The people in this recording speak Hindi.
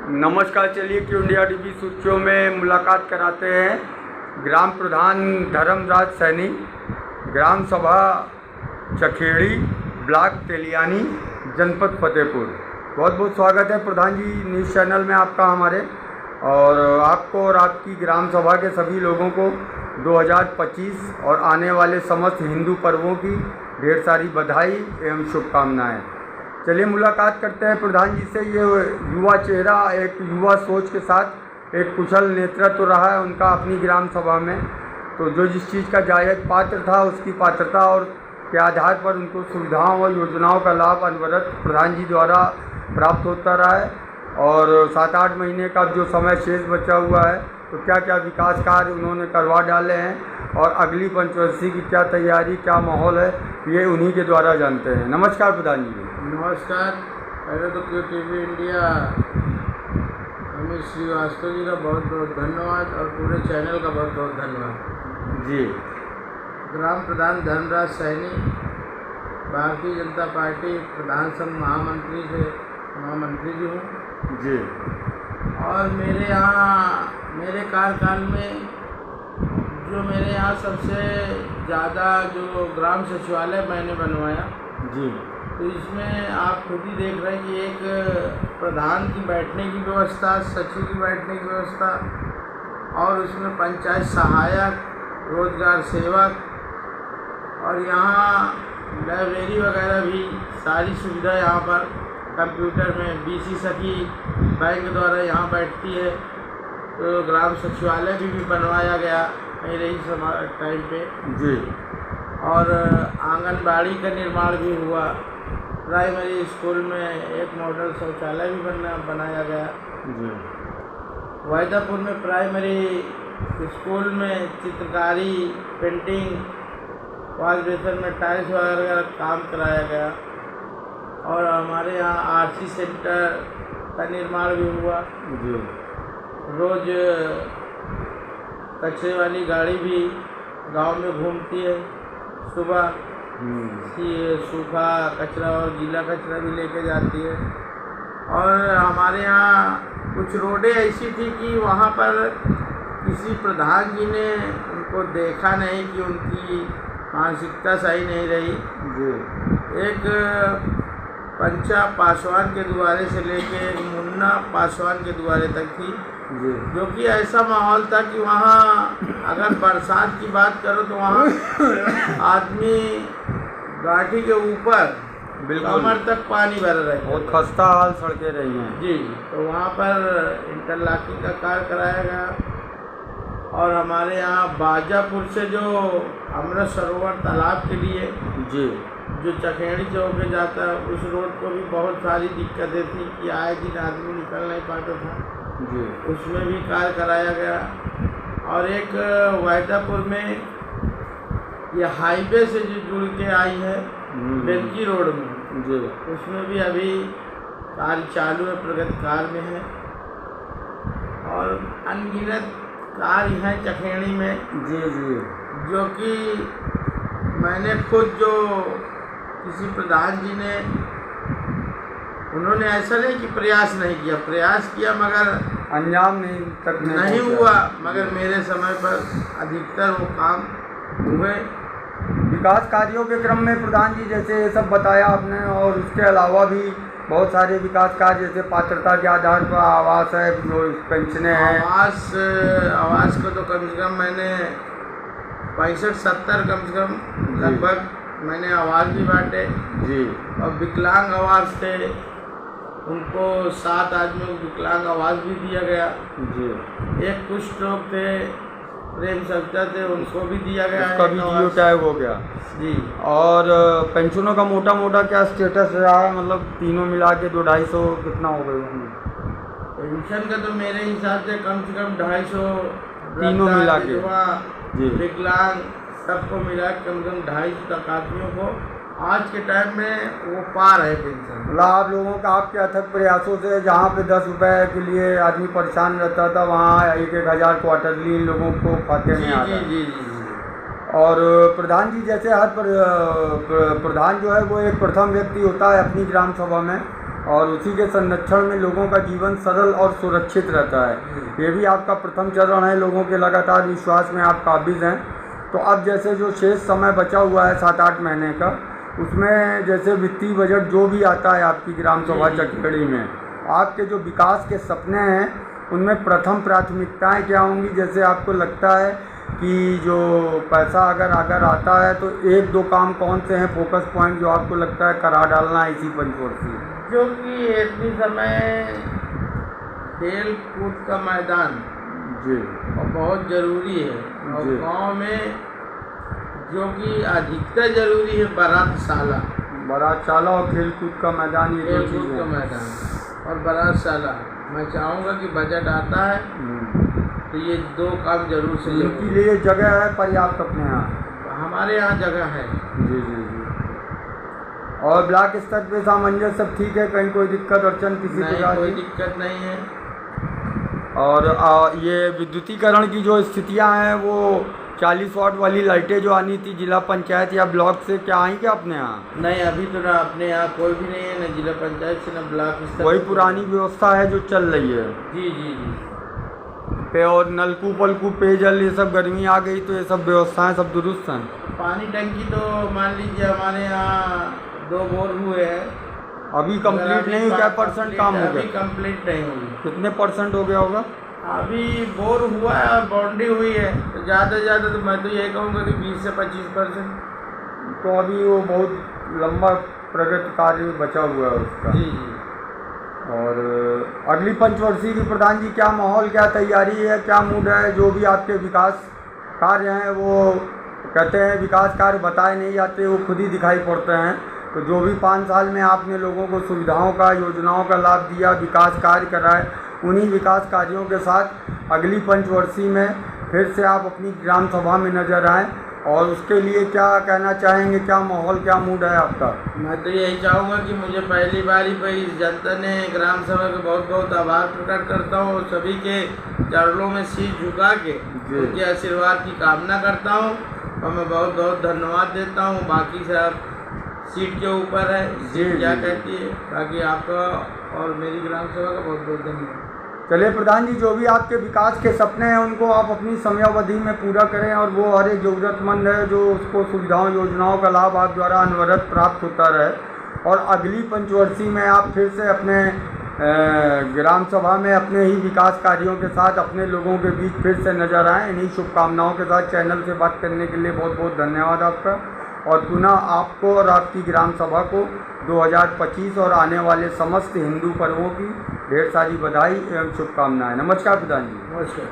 नमस्कार। चलिए क्यू इंडिया टीवी सूचियों में मुलाकात कराते हैं ग्राम प्रधान धर्मराज सैनी, ग्राम सभा चखेड़ी, ब्लॉक तेलियानी, जनपद फतेहपुर। बहुत बहुत स्वागत है प्रधान जी न्यूज़ चैनल में आपका हमारे, और आपको और आपकी ग्राम सभा के सभी लोगों को 2025 और आने वाले समस्त हिंदू पर्वों की ढेर सारी बधाई एवं शुभकामनाएं। चलिए मुलाकात करते हैं प्रधान जी से। ये युवा चेहरा, एक युवा सोच के साथ एक कुशल नेतृत्व रहा है उनका अपनी ग्राम सभा में, तो जो जिस चीज़ का जायज़ पात्र था उसकी पात्रता और के आधार पर उनको सुविधाओं और योजनाओं का लाभ अनवरत प्रधान जी द्वारा प्राप्त होता रहा है। और 7-8 महीने का जो समय शेष बचा हुआ है, तो क्या क्या विकास कार्य उन्होंने करवा डाले हैं और अगली पंचवर्षीय की क्या तैयारी, क्या माहौल है, ये उन्हीं के द्वारा जानते हैं। नमस्कार प्रधान जी। नमस्कार। पहले तो Q TV India Amit Shrivastava ji का बहुत बहुत धन्यवाद और पूरे चैनल का बहुत बहुत धन्यवाद जी। ग्राम प्रधान धर्मराज सैनी, भारतीय जनता पार्टी प्रधान संघ महामंत्री जी हूँ जी। और मेरे यहाँ मेरे कार्यकाल में जो मेरे यहाँ सबसे ज़्यादा जो ग्राम सचिवालय मैंने बनवाया जी। तो इसमें आप खुद ही देख रहे हैं कि एक प्रधान की बैठने की व्यवस्था, सचिव की बैठने की व्यवस्था, और उसमें पंचायत सहायक, रोजगार सेवक, और यहाँ लाइब्रेरी वगैरह भी सारी सुविधा यहाँ पर कंप्यूटर में बीसी सखी बैंक द्वारा यहाँ बैठती है। तो ग्राम सचिवालय भी बनवाया गया मेरे ही टाइम पे जी। और आंगनबाड़ी का निर्माण भी हुआ। प्राइमरी स्कूल में एक मॉडल शौचालय भी बनाया गया जी। वैदापुर में प्राइमरी स्कूल में चित्रकारी, पेंटिंग, वॉश बेसन में टाइल्स वगैरह काम कराया गया। और हमारे यहाँ आरसी सेंटर का निर्माण भी हुआ जी। रोज कचरे वाली गाड़ी भी गांव में घूमती है, सुबह सूखा कचरा और गीला कचरा भी लेके जाती है। और हमारे यहाँ कुछ रोडें ऐसी थी कि वहाँ पर किसी प्रधान जी ने उनको देखा नहीं कि उनकी मानसिकता सही नहीं रही जी। एक पंचा पासवान के द्वारे से लेके मुन्ना पासवान के द्वारे तक थी जी। जो कि ऐसा माहौल था कि वहाँ अगर बरसात की बात करो तो वहाँ आदमी गाठी के ऊपर कमर तक पानी भर रहे, बहुत खस्ता हाल सड़कें रही हैं जी। तो वहाँ पर इंटरलॉकिंग का कार्य कराया गया। और हमारे यहाँ बाजापुर से जो अमृत सरोवर तालाब के लिए जी, जो चखेड़ी चौक पे जाता है, उस रोड को भी बहुत सारी दिक्कतें थी कि आए दिन आदमी निकल नहीं पाता था जी। उसमें भी कार्य कराया गया। और एक वैदापुर में ये हाईवे से जो जुड़ के आई है बेंकी रोड में जी, उसमें भी अभी कार्य चालू है, प्रगति कार्य में है। और अनगिनत कार्य हैं चखेड़ी में जी जी, जो कि मैंने खुद जो किसी प्रधान जी ने, उन्होंने ऐसा नहीं कि प्रयास किया मगर अंजाम तक नहीं हुआ, मगर मेरे समय पर अधिकतर वो काम हुए। विकास कार्यों के क्रम में प्रधान जी जैसे ये सब बताया आपने, और उसके अलावा भी बहुत सारे विकास कार्य जैसे पात्रता के आधार पर आवास है, जो पेंशनें हैं। आवास को तो कम से कम मैंने 65-70 कम से कम लगभग मैंने आवास भी बांटे जी। और विकलांग आवास थे, उनको 7 आदमियों को विकलांग आवास भी दिया गया जी। एक कुष्ठ रोग थे, प्रेम सविता थे, उनको भी दिया गया, उसका भी जियो टैग हो गया जी। और पेंशनों का मोटा क्या स्टेटस रहा है, मतलब तीनों मिला के 200-250 कितना हो गए पेंशन का तो मेरे हिसाब से कम 250 तीनों मिला के जी, विकलांग सबको मिला कम से कम 250 तक आदमियों को आज के टाइम में वो पार है पेंशन। मतलब आप लोगों का आपके अथक प्रयासों से जहाँ पे 10 रुपए के लिए आदमी परेशान रहता था, वहाँ 1-1 हज़ार क्वार्टरली इन लोगों को खाते में आ रहा है। जी। और प्रधान जी जैसे हर प्रधान जो है वो एक प्रथम व्यक्ति होता है अपनी ग्राम सभा में, और उसी के संरक्षण में लोगों का जीवन सरल और सुरक्षित रहता है। ये भी आपका प्रथम चरण है। लोगों के लगातार विश्वास में आप काबिज हैं। तो अब जैसे जो शेष समय बचा हुआ है 7-8 महीने का, उसमें जैसे वित्तीय बजट जो भी आता है आपकी ग्राम सभा चकेड़ी में, आपके जो विकास के सपने हैं उनमें प्रथम प्राथमिकताएं क्या होंगी? जैसे आपको लगता है कि जो पैसा अगर आता है तो 1-2 काम कौन से हैं फोकस पॉइंट जो आपको लगता है करा डालना है इसी पंचवर्षीय? जो कि इतनी समय खेल कूद का मैदान जी और बहुत ज़रूरी है। और जी। गांव में जो कि अधिकतर ज़रूरी है बारातशाला और खेलकूद का मैदान, ये दो खेल कूद चीज़ें का हैं। मैदान और बारातशाला। मैं चाहूँगा कि बजट आता है तो ये 2 काम जरूर से इनके जरूर। लिए जगह है पर्याप्त अपने यहाँ? हमारे यहाँ जगह है। जी जी जी। और ब्लॉक स्तर पे सामंजस्य सब ठीक है? कहीं कोई दिक्कत अड़चन किसी नहीं, प्रकार कोई की? दिक्कत नहीं है। और ये विद्युतीकरण की जो स्थितियां हैं वो 40 वाट वाली लाइटें जो आनी थी जिला पंचायत या ब्लॉक से, क्या आई क्या अपने यहाँ? नहीं, अभी तो ना अपने यहाँ कोई भी नहीं है, ना जिला पंचायत से ना ब्लॉक स्तर वही पे। पुरानी व्यवस्था है जो चल रही है जी जी जी। पे। और नलकूप वलकूप पेयजल ये सब गर्मी आ गई तो ये सब व्यवस्थाएं सब दुरुस्त हैं? पानी टंकी तो मान लीजिए हमारे यहाँ 2 बोर हुए हैं। अभी कंप्लीट नहीं हुआ? क्या परसेंट काम हो अभी गया? कंप्लीट नहीं हुई। कितने परसेंट हो गया होगा? अभी बोर हुआ है और बाउंड्री हुई है, तो ज़्यादा से ज़्यादा तो मैं तो यही कहूँगा कि 20 से 25%। तो अभी वो बहुत लंबा प्रगति कार्य बचा हुआ है उसका। जी जी। और अगली पंचवर्षीय की प्रधान जी क्या माहौल, क्या तैयारी है, क्या मूड है? जो भी आपके विकास कार्य हैं वो कहते हैं विकास कार्य बताए नहीं जाते, वो खुद ही दिखाई पड़ते हैं। तो जो भी 5 साल में आपने लोगों को सुविधाओं का, योजनाओं का लाभ दिया, विकास कार्य कराए, उन्हीं विकास कार्यों के साथ अगली पंचवर्षीय में फिर से आप अपनी ग्राम सभा में नजर आएँ। और उसके लिए क्या कहना चाहेंगे? क्या माहौल, क्या मूड है आपका? मैं तो यही चाहूँगा कि मुझे पहली बारी पर इस जनता ने ग्राम सभा का बहुत बहुत आभार प्रकट करता हूँ और सभी के चरणों में शीश झुका के उनके आशीर्वाद की कामना करता हूँ और मैं बहुत बहुत धन्यवाद देता हूँ। बाकी सब सीट के ऊपर है, सीट क्या कहती है। बाकी आपका और मेरी ग्राम सभा का बहुत बहुत धन्यवाद। चलिए प्रधान जी, जो भी आपके विकास के सपने हैं उनको आप अपनी समयावधि में पूरा करें और वो हर एक ज़रूरतमंद है जो उसको सुविधाओं योजनाओं का लाभ आप द्वारा अनवरत प्राप्त होता रहे। और अगली पंचवर्षीय में आप फिर से अपने ग्राम सभा में अपने ही विकास कार्यों के साथ अपने लोगों के बीच फिर से नजर आएँ। इन्हीं शुभकामनाओं के साथ चैनल से बात करने के लिए बहुत बहुत धन्यवाद आपका। और पुनः आपको और आपकी ग्राम सभा को 2025 और आने वाले समस्त हिंदू पर्वों की ढेर सारी बधाई एवं शुभकामनाएं। नमस्कार प्रधान जी। नमस्कार।